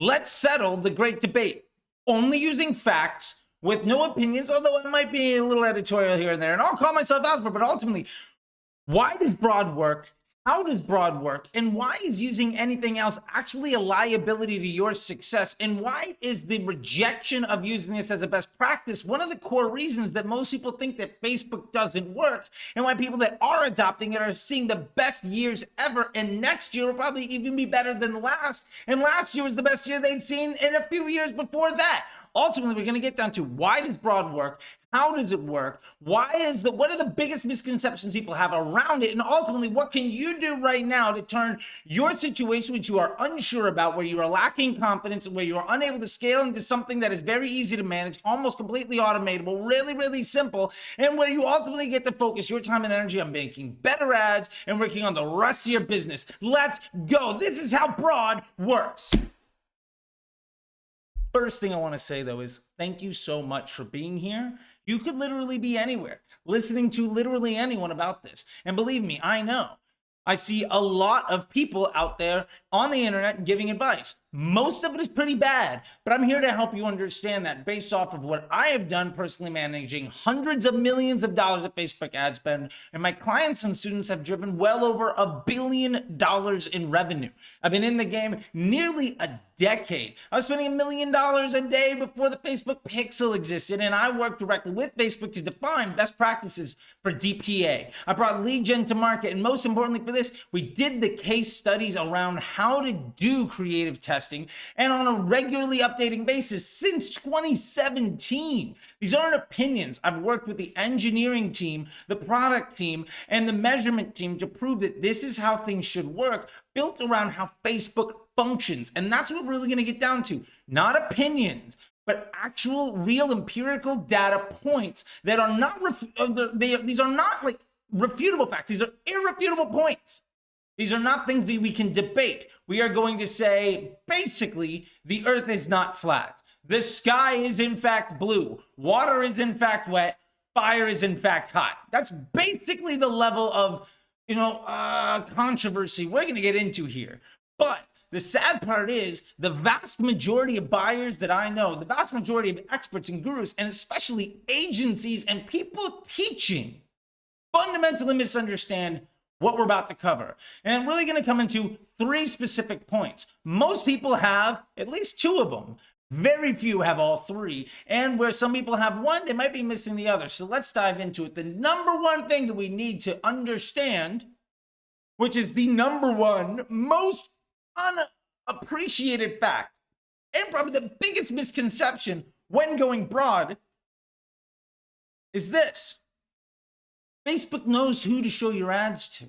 Let's settle the great debate. Only using facts with no opinions, although it might be a little editorial here and there. And I'll call myself out for it, but ultimately, why does broad work? How does broad work? And why is using anything else actually a liability to your success? And why is the rejection of using this as a best practice one of the core reasons that most people think that Facebook doesn't work, and why people that are adopting it are seeing the best years ever, and next year will probably even be better than last, and last year was the best year they'd seen in a few years before that. Ultimately, we're going to get down to why does broad work? How does it work? What are the biggest misconceptions people have around it? And ultimately, what can you do right now to turn your situation, which you are unsure about, where you are lacking confidence and where you are unable to scale into something that is very easy to manage, almost completely automatable, really, really simple, and where you ultimately get to focus your time and energy on making better ads and working on the rest of your business. Let's go. This is how broad works. First thing I want to say, though, is thank you so much for being here. You could literally be anywhere, listening to literally anyone about this. And believe me, I know. I see a lot of people out there on the internet giving advice. Most of it is pretty bad, but I'm here to help you understand that based off of what I have done personally, managing hundreds of millions of dollars of Facebook ad spend, and my clients and students have driven well over $1 billion in revenue. I've been in the game nearly a decade. I was spending $1 million a day before the Facebook pixel existed, and I worked directly with Facebook to define best practices for DPA. I brought lead gen to market, and most importantly for this, we did the case studies around how to do creative testing, and on a regularly updating basis since 2017. These aren't opinions. I've worked with the engineering team, the product team, and the measurement team to prove that this is how things should work, built around how Facebook functions. And that's what we're really going to get down to. Not opinions, but actual real empirical data points that are not, these are not like refutable facts. These are irrefutable points. These are not things that we can debate. We are going to say, basically, the earth is not flat. The sky is in fact blue. Water is in fact wet. Fire is in fact hot. That's basically the level of, controversy we're going to get into here. But the sad part is the vast majority of buyers that I know, the vast majority of experts and gurus, and especially agencies and people teaching, fundamentally misunderstand what we're about to cover. And I'm really going to come into 3 specific points. Most people have at least 2 of them. Very few have all 3. And where some people have 1, they might be missing the other. So let's dive into it. The number 1 thing that we need to understand, which is the number 1 most unappreciated fact, and probably the biggest misconception when going broad, is this. Facebook knows who to show your ads to.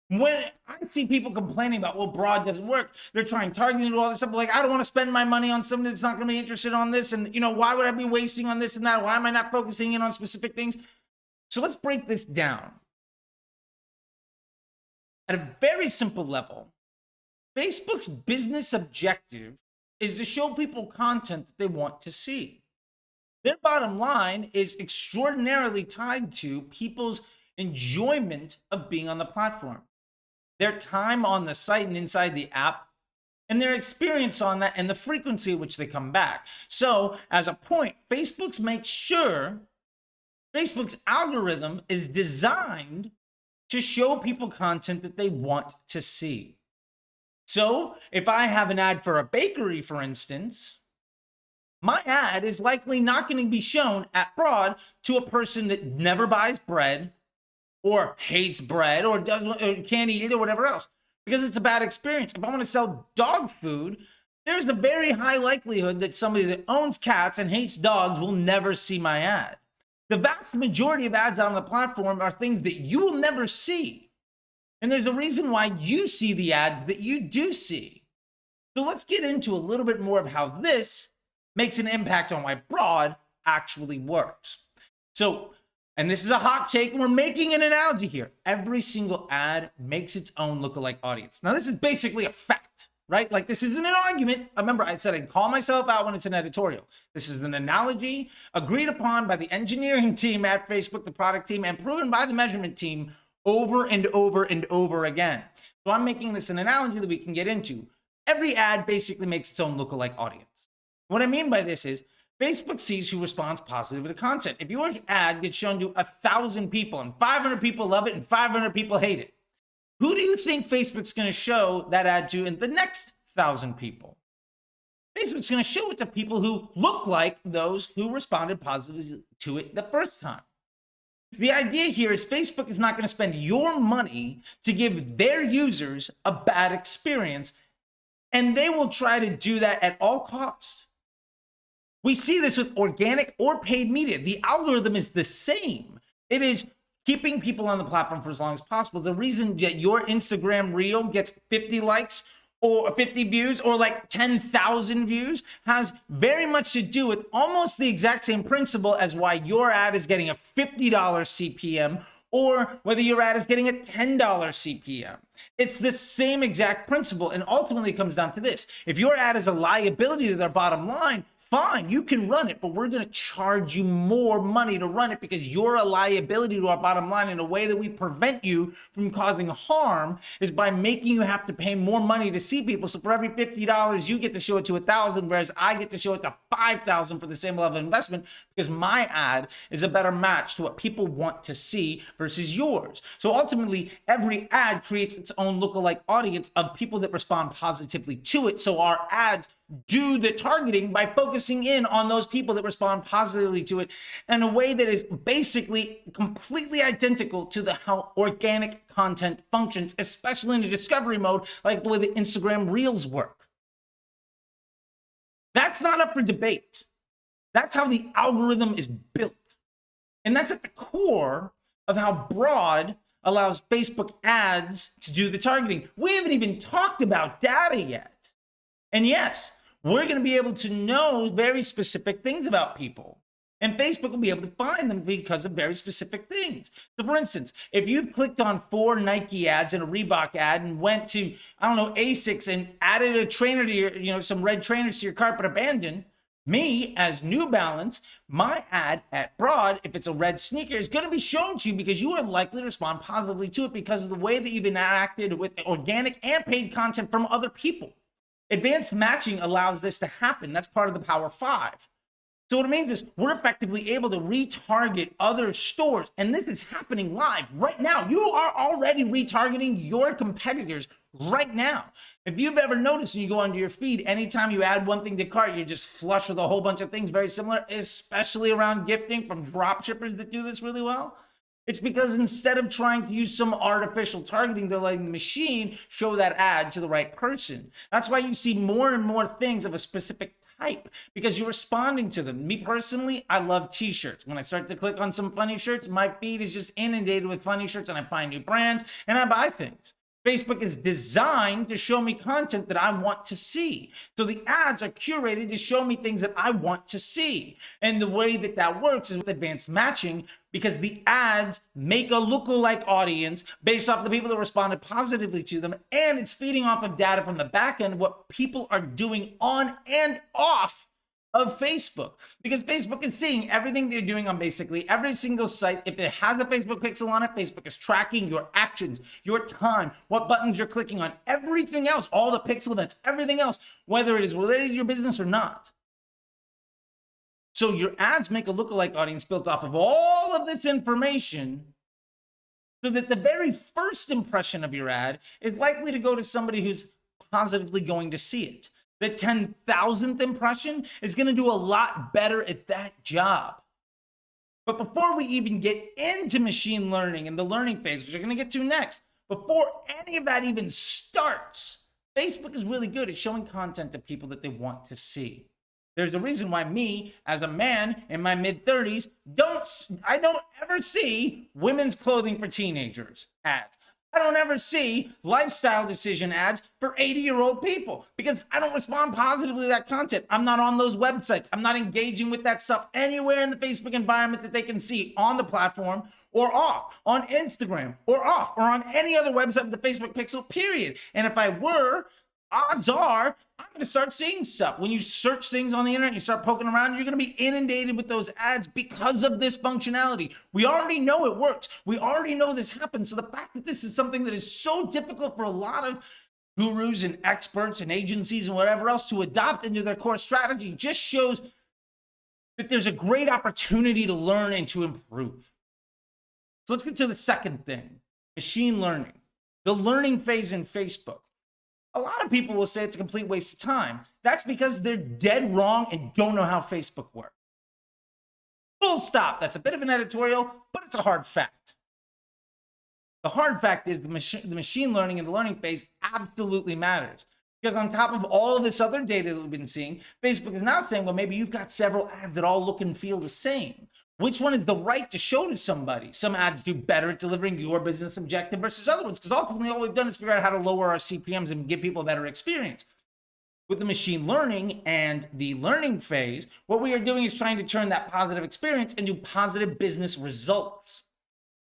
When I see people complaining about, well, broad doesn't work, they're trying targeting and all this stuff, like, I don't want to spend my money on something that's not going to be interested on this, and why would I be wasting on this and that? Why am I not focusing in on specific things? So let's break this down. At a very simple level, Facebook's business objective is to show people content that they want to see. Their bottom line is extraordinarily tied to people's enjoyment of being on the platform, their time on the site and inside the app, and their experience on that and the frequency at which they come back. So as a point, Facebook's algorithm is designed to show people content that they want to see. So if I have an ad for a bakery, for instance, my ad is likely not going to be shown at broad to a person that never buys bread or hates bread or can't eat it or whatever else, because it's a bad experience. If I want to sell dog food, there's a very high likelihood that somebody that owns cats and hates dogs will never see my ad. The vast majority of ads on the platform are things that you will never see. And there's a reason why you see the ads that you do see. So let's get into a little bit more of how this makes an impact on why broad actually works. So, and this is a hot take, and we're making an analogy here. Every single ad makes its own lookalike audience. Now, this is basically a fact, right? Like, this isn't an argument. Remember, I said I'd call myself out when it's an editorial. This is an analogy agreed upon by the engineering team at Facebook, the product team, and proven by the measurement team over and over and over again. So I'm making this an analogy that we can get into. every ad basically makes its own lookalike audience. What I mean by this is Facebook sees who responds positively to content. If your ad gets shown to 1,000 people and 500 people love it and 500 people hate it, who do you think Facebook's going to show that ad to in the next 1,000 people? Facebook's going to show it to people who look like those who responded positively to it the first time. The idea here is Facebook is not going to spend your money to give their users a bad experience, and they will try to do that at all costs. We see this with organic or paid media. The algorithm is the same. It is keeping people on the platform for as long as possible. The reason that your Instagram reel gets 50 likes or 50 views or like 10,000 views has very much to do with almost the exact same principle as why your ad is getting a $50 CPM or whether your ad is getting a $10 CPM. It's the same exact principle, and ultimately it comes down to this. If your ad is a liability to their bottom line, fine, you can run it, but we're going to charge you more money to run it because you're a liability to our bottom line. And a way that we prevent you from causing harm is by making you have to pay more money to see people. So for every $50, you get to show it to 1,000, whereas I get to show it to 5,000 for the same level of investment because my ad is a better match to what people want to see versus yours. So ultimately, every ad creates its own lookalike audience of people that respond positively to it. So our ads do the targeting by focusing in on those people that respond positively to it in a way that is basically completely identical to how organic content functions, especially in the discovery mode, like the way the Instagram Reels work. That's not up for debate. That's how the algorithm is built. And that's at the core of how broad allows Facebook ads to do the targeting. We haven't even talked about data yet. And yes, we're going to be able to know very specific things about people. And Facebook will be able to find them because of very specific things. So for instance, if you've clicked on 4 Nike ads and a Reebok ad and went to, I don't know, ASICS and added a trainer to your, some red trainers to your cart but abandoned, me as New Balance, my ad at Broad, if it's a red sneaker, is going to be shown to you because you are likely to respond positively to it because of the way that you've interacted with organic and paid content from other people. Advanced matching allows this to happen. That's part of the Power 5. So what it means is we're effectively able to retarget other stores. And this is happening live right now. You are already retargeting your competitors right now. If you've ever noticed and you go onto your feed, anytime you add one thing to cart, you're just flush with a whole bunch of things very similar, especially around gifting from drop shippers that do this really well. It's because instead of trying to use some artificial targeting, they're letting the machine show that ad to the right person. That's why you see more and more things of a specific type because you're responding to them. Me personally, I love t-shirts. When I start to click on some funny shirts, my feed is just inundated with funny shirts and I find new brands and I buy things. Facebook is designed to show me content that I want to see. So the ads are curated to show me things that I want to see. And the way that that works is with advanced matching because the ads make a lookalike audience based off the people that responded positively to them. And it's feeding off of data from the back end, what people are doing on and off of Facebook, because Facebook is seeing everything they're doing on basically every single site. If it has a Facebook pixel on it, Facebook is tracking your actions, your time, what buttons you're clicking on, everything else, all the pixel events, everything else, whether it is related to your business or not. So your ads make a lookalike audience built off of all of this information so that the very first impression of your ad is likely to go to somebody who's positively going to see it. The 10,000th impression is going to do a lot better at that job. But before we even get into machine learning and the learning phase, which we're going to get to next, before any of that even starts, Facebook is really good at showing content to people that they want to see. There's a reason why me, as a man in my mid-30s, I don't ever see women's clothing for teenagers ads. I don't ever see lifestyle decision ads for 80-year-old people because I don't respond positively to that content. I'm not on those websites. I'm not engaging with that stuff anywhere in the Facebook environment that they can see on the platform or off, on Instagram or off, or on any other website with the Facebook pixel, period. And if I were, odds are I'm going to start seeing stuff. When you search things on the internet, you start poking around, you're going to be inundated with those ads because of this functionality. We already know it works. We already know this happens. So the fact that this is something that is so difficult for a lot of gurus and experts and agencies and whatever else to adopt into their core strategy just shows that there's a great opportunity to learn and to improve. So let's get to the second thing, machine learning. The learning phase in Facebook. A lot of people will say it's a complete waste of time. That's because they're dead wrong and don't know how Facebook works. Full stop. That's a bit of an editorial, but it's a hard fact. The hard fact is the machine learning and the learning phase absolutely matters. Because on top of all of this other data that we've been seeing, Facebook is now saying, well, maybe you've got several ads that all look and feel the same. Which one is the right to show to somebody? Some ads do better at delivering your business objective versus other ones. Because ultimately, all we've done is figure out how to lower our CPMs and give people a better experience. With the machine learning and the learning phase, what we are doing is trying to turn that positive experience into positive business results.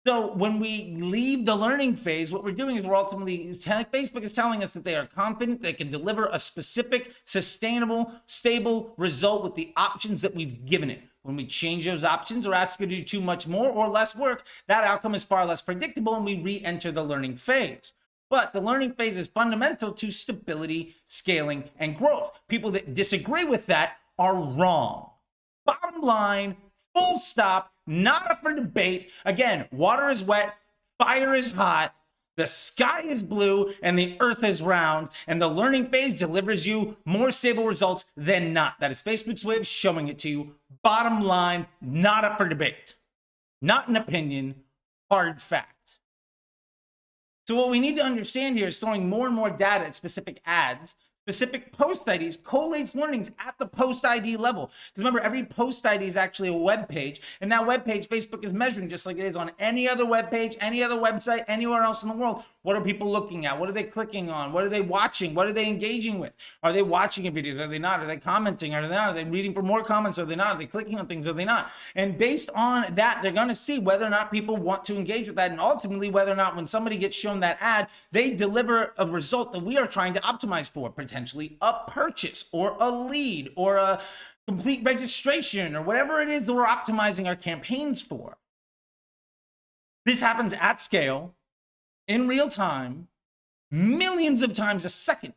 So when we leave the learning phase, what we're doing is we're ultimately, Facebook is telling us that they are confident they can deliver a specific, sustainable, stable result with the options that we've given it. When we change those options or ask it to do too much more or less work, that outcome is far less predictable and we re-enter the learning phase. But the learning phase is fundamental to stability, scaling, and growth. People that disagree with that are wrong. Bottom line, full stop, not up for debate. Again, water is wet, fire is hot, the sky is blue, and the earth is round, and the learning phase delivers you more stable results than not. That is Facebook's way of showing it to you. Bottom line, not up for debate. Not an opinion, hard fact. So what we need to understand here is throwing more and more data at specific ads, specific post IDs collates learnings at the post ID level. Because remember, every post ID is actually a web page, and that web page Facebook is measuring just like it is on any other web page, any other website, anywhere else in the world. What are people looking at? What are they clicking on? What are they watching? What are they engaging with? Are they watching videos? Are they not? Are they commenting? Are they not? Are they reading for more comments? Are they not? Are they clicking on things? Are they not? And based on that, they're going to see whether or not people want to engage with that, and ultimately whether or not when somebody gets shown that ad, they deliver a result that we are trying to optimize for, potentially a purchase or a lead or a complete registration or whatever it is that we're optimizing our campaigns for. This happens at scale, in real time, millions of times a second.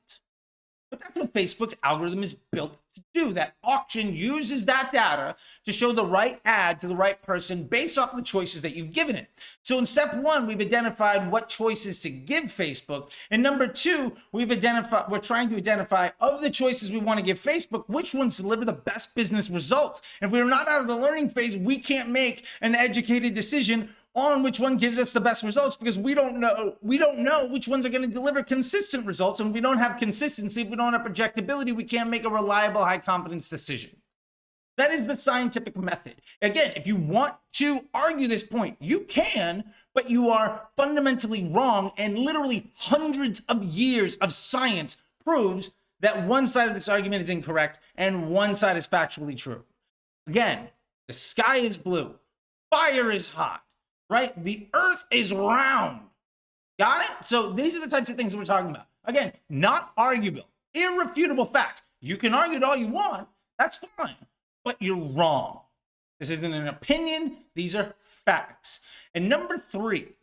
But that's what Facebook's algorithm is built to do. That auction uses that data to show the right ad to the right person based off the choices that you've given it. So in step one, we've identified what choices to give Facebook. And number two, we're trying to identify of the choices we want to give Facebook, which ones deliver the best business results. And if we're not out of the learning phase, we can't make an educated decision on which one gives us the best results because we don't know which ones are going to deliver consistent results. And if we don't have consistency, if we don't have projectability, we can't make a reliable, high confidence decision. That is the scientific method. Again, if you want to argue this point, you can, but you are fundamentally wrong. And literally hundreds of years of science proves that one side of this argument is incorrect and one side is factually true. Again, the sky is blue, fire is hot. Right? The earth is round. Got it? So these are the types of things that we're talking about. Again, not arguable, irrefutable facts. You can argue it all you want. That's fine. But you're wrong. This isn't an opinion. These are facts. And number three,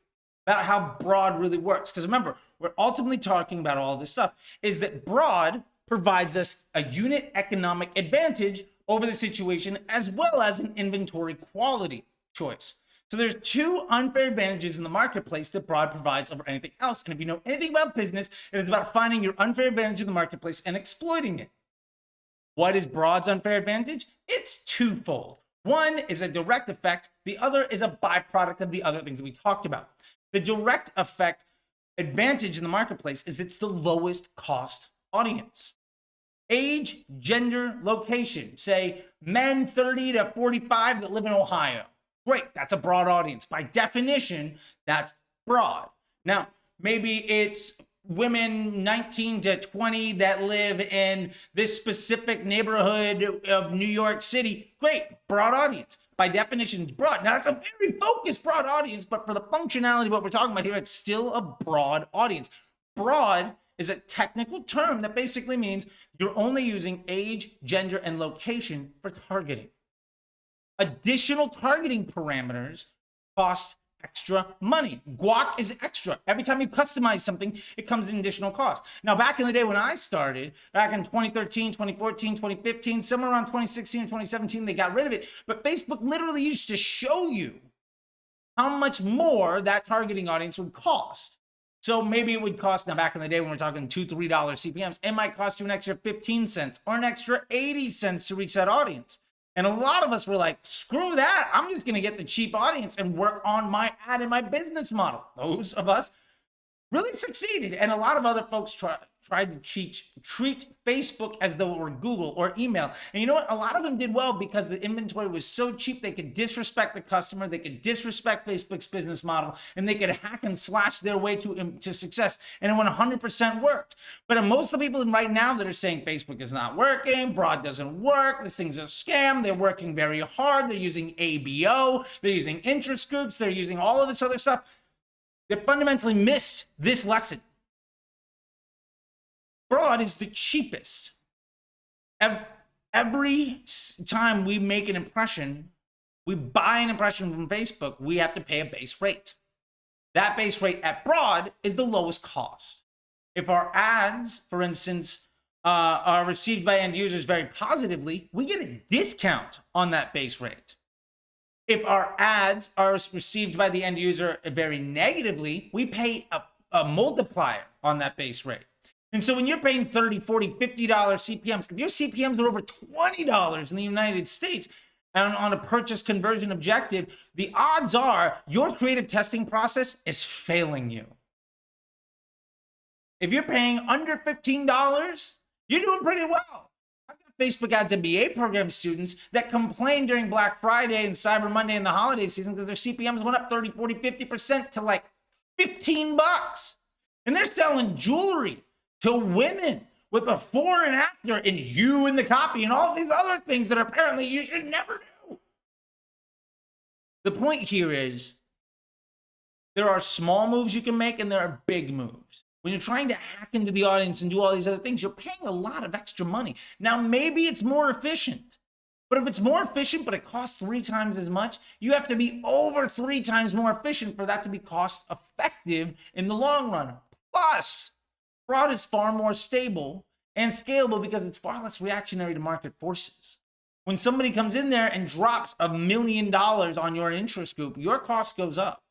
about how broad really works. Because remember, we're ultimately talking about all this stuff, is that broad provides us a unit economic advantage over the situation as well as an inventory quality choice. So there's two unfair advantages in the marketplace that broad provides over anything else. And if you know anything about business, it is about finding your unfair advantage in the marketplace and exploiting it. What is broad's unfair advantage? It's twofold. One is a direct effect. The other is a byproduct of the other things that we talked about. The direct effect advantage in the marketplace is it's the lowest cost audience. Age, gender, location. Say men 30 to 45 that live in Ohio. Great, that's a broad audience. By definition, that's broad. Now, maybe it's women 19 to 20 that live in this specific neighborhood of New York City. Great, broad audience. By definition, it's broad. Now, it's a very focused broad audience, but for the functionality of what we're talking about here, it's still a broad audience. Broad is a technical term that basically means you're only using age, gender, and location for targeting. Additional targeting parameters cost extra money. Guac is extra. Every time you customize something, it comes in additional cost. Now, back in the day when I started, back in 2013, 2014, 2015, somewhere around 2016 or 2017, they got rid of it. But Facebook literally used to show you how much more that targeting audience would cost. So maybe it would cost, now back in the day when we're talking $2, $3 CPMs, it might cost you an extra 15 cents or an extra 80 cents to reach that audience. And a lot of us were like, screw that. I'm just going to get the cheap audience and work on my ad and my business model. Those of us really succeeded. And a lot of other folks tried to treat Facebook as though it were Google or email. And you know what? A lot of them did well because the inventory was so cheap, they could disrespect the customer, they could disrespect Facebook's business model, and they could hack and slash their way to success. And it 100% worked. But most of the people right now that are saying Facebook is not working, broad doesn't work, this thing's a scam, they're working very hard, they're using ABO, they're using interest groups, they're using all of this other stuff. They fundamentally missed this lesson. Broad is the cheapest. Every time we make an impression, we buy an impression from Facebook, we have to pay a base rate. That base rate at Broad is the lowest cost. If our ads, for instance, are received by end users very positively, we get a discount on that base rate. If our ads are received by the end user very negatively, we pay a multiplier on that base rate. And so when you're paying $30, $40, $50 CPMs, if your CPMs are over $20 in the United States and on a purchase conversion objective, the odds are your creative testing process is failing you. If you're paying under $15, you're doing pretty well. I've got Facebook Ads MBA program students that complain during Black Friday and Cyber Monday and the holiday season because their CPMs went up 30, 40, 50% to like $15. And they're selling jewelry to women with before and after and you in the copy and all these other things that apparently you should never do. The point here is there are small moves you can make and there are big moves. When you're trying to hack into the audience and do all these other things, you're paying a lot of extra money. Now, maybe it's more efficient, but if it's more efficient, but it costs 3 times as much, you have to be over 3 times more efficient for that to be cost effective in the long run. Plus, Broad is far more stable and scalable because it's far less reactionary to market forces. When somebody comes in there and drops $1 million on your interest group, your cost goes up.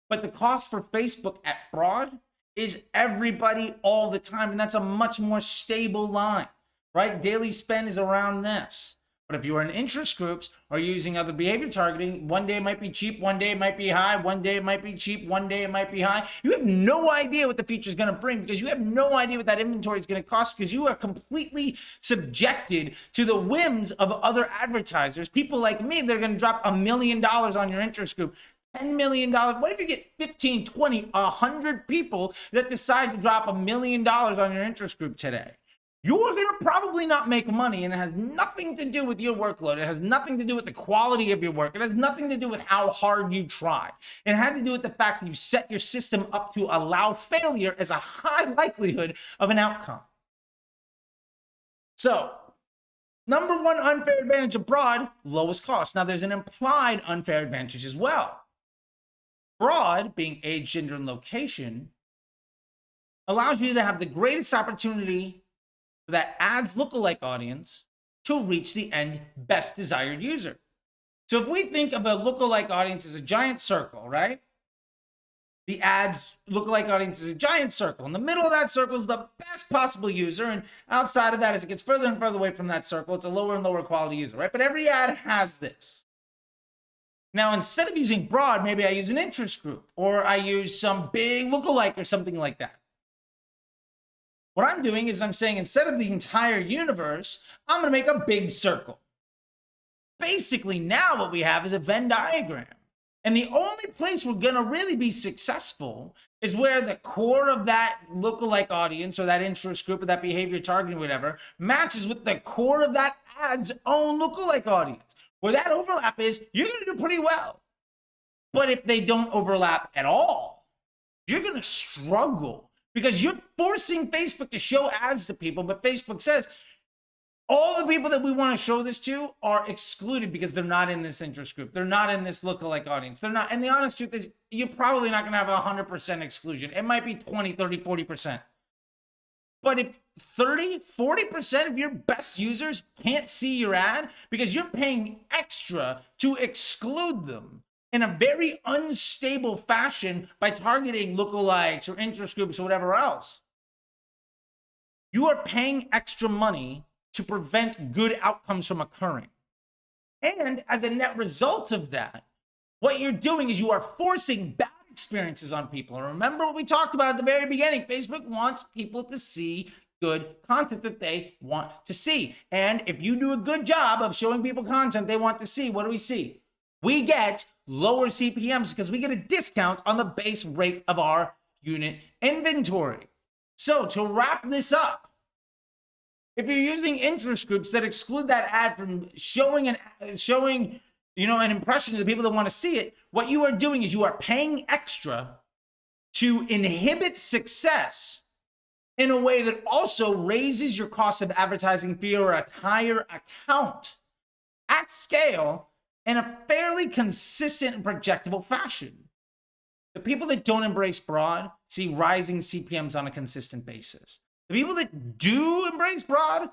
But the cost for Facebook at Broad is everybody all the time, and that's a much more stable line, right? Daily spend is around this. But if you are in interest groups or using other behavior targeting, one day it might be cheap, one day it might be high, one day it might be cheap, one day it might be high. You have no idea what the future is going to bring because you have no idea what that inventory is going to cost because you are completely subjected to the whims of other advertisers. People like me, they're going to drop $1 million on your interest group. $10 million. What if you get 15, 20, 100 people that decide to drop $1 million on your interest group today? You're going to probably not make money, and it has nothing to do with your workload. It has nothing to do with the quality of your work. It has nothing to do with how hard you try. It had to do with the fact that you set your system up to allow failure as a high likelihood of an outcome. So, number one unfair advantage of Broad, lowest cost. Now, there's an implied unfair advantage as well. Broad, being age, gender, and location, allows you to have the greatest opportunity for that ads lookalike audience to reach the end best desired user. So if we think of a lookalike audience as a giant circle, right? The ads lookalike audience is a giant circle. In the middle of that circle is the best possible user, and outside of that, as it gets further and further away from that circle, it's a lower and lower quality user, right? But every ad has this. Now, instead of using Broad, maybe I use an interest group, or I use some big lookalike or something like that. What I'm doing is I'm saying instead of the entire universe, I'm going to make a big circle. Basically, now what we have is a Venn diagram. And the only place we're going to really be successful is where the core of that lookalike audience or that interest group or that behavior targeting, whatever, matches with the core of that ad's own lookalike audience. Where that overlap is, you're going to do pretty well. But if they don't overlap at all, you're going to struggle because you're forcing Facebook to show ads to people, but Facebook says, All the people that we want to show this to are excluded because they're not in this interest group. They're not in this lookalike audience. They're not. And the honest truth is, you're probably not going to have 100% exclusion. It might be 20, 30, 40%. But if 30, 40% of your best users can't see your ad because you're paying extra to exclude them in a very unstable fashion by targeting lookalikes or interest groups or whatever else, you are paying extra money to prevent good outcomes from occurring. And as a net result of that, what you're doing is you are forcing bad experiences on people. And remember what we talked about at the very beginning. Facebook wants people to see good content that they want to see. And if you do a good job of showing people content they want to see, what do we see? We get lower CPMs because we get a discount on the base rate of our unit inventory. So to wrap this up, if you're using interest groups that exclude that ad from showing an impression to the people that want to see it, what you are doing is you are paying extra to inhibit success in a way that also raises your cost of advertising for your entire account at scale in a fairly consistent and projectable fashion. The people that don't embrace broad see rising CPMs on a consistent basis. The people that do embrace broad,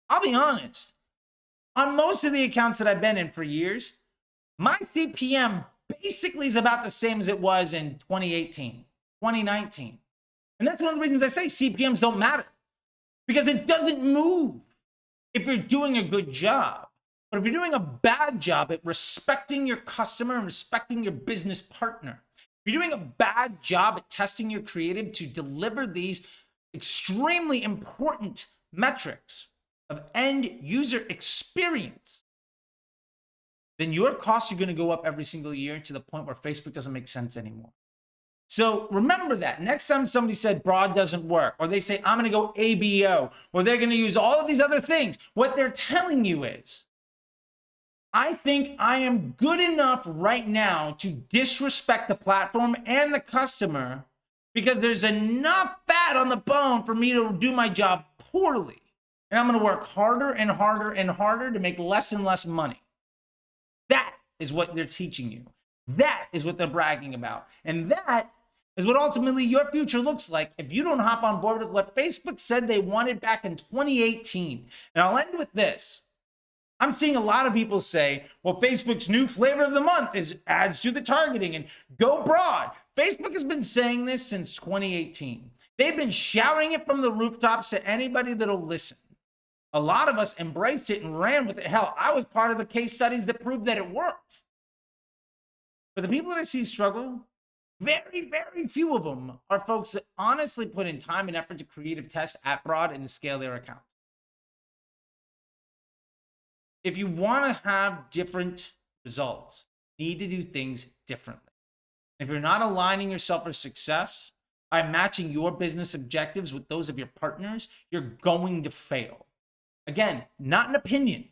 I'll be honest, on most of the accounts that I've been in for years, my CPM basically is about the same as it was in 2018, 2019. And that's one of the reasons I say CPMs don't matter, because it doesn't move if you're doing a good job. But if you're doing a bad job at respecting your customer and respecting your business partner, if you're doing a bad job at testing your creative to deliver these extremely important metrics of end user experience, then your costs are going to go up every single year to the point where Facebook doesn't make sense anymore. So remember that next time somebody said broad doesn't work, or they say I'm going to go ABO, or they're going to use all of these other things, what they're telling you is, I think I am good enough right now to disrespect the platform and the customer because there's enough fat on the bone for me to do my job poorly. And I'm going to work harder and harder and harder to make less and less money. That is what they're teaching you. That is what they're bragging about. And that is what ultimately your future looks like if you don't hop on board with what Facebook said they wanted back in 2018. And I'll end with this. I'm seeing a lot of people say, well, Facebook's new flavor of the month is ads to the targeting and go broad. Facebook has been saying this since 2018. They've been shouting it from the rooftops to anybody that'll listen. A lot of us embraced it and ran with it. Hell, I was part of the case studies that proved that it worked. But the people that I see struggle, very, very few of them are folks that honestly put in time and effort to creative test at broad and to scale their account. If you want to have different results, you need to do things differently. If you're not aligning yourself for success by matching your business objectives with those of your partners, you're going to fail. Again, not an opinion,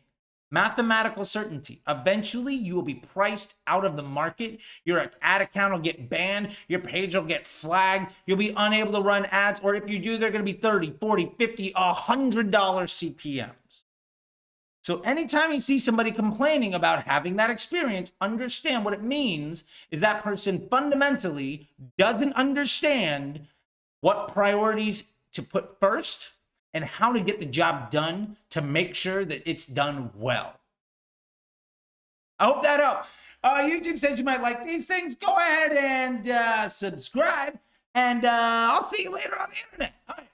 mathematical certainty. Eventually, you will be priced out of the market. Your ad account will get banned. Your page will get flagged. You'll be unable to run ads. Or if you do, they're going to be $30, $40, $50, $100 CPMs. So anytime you see somebody complaining about having that experience, understand what it means is that person fundamentally doesn't understand what priorities to put first and how to get the job done to make sure that it's done well. I hope that helped. YouTube says you might like these things. Go ahead and subscribe, and I'll see you later on the internet. All right.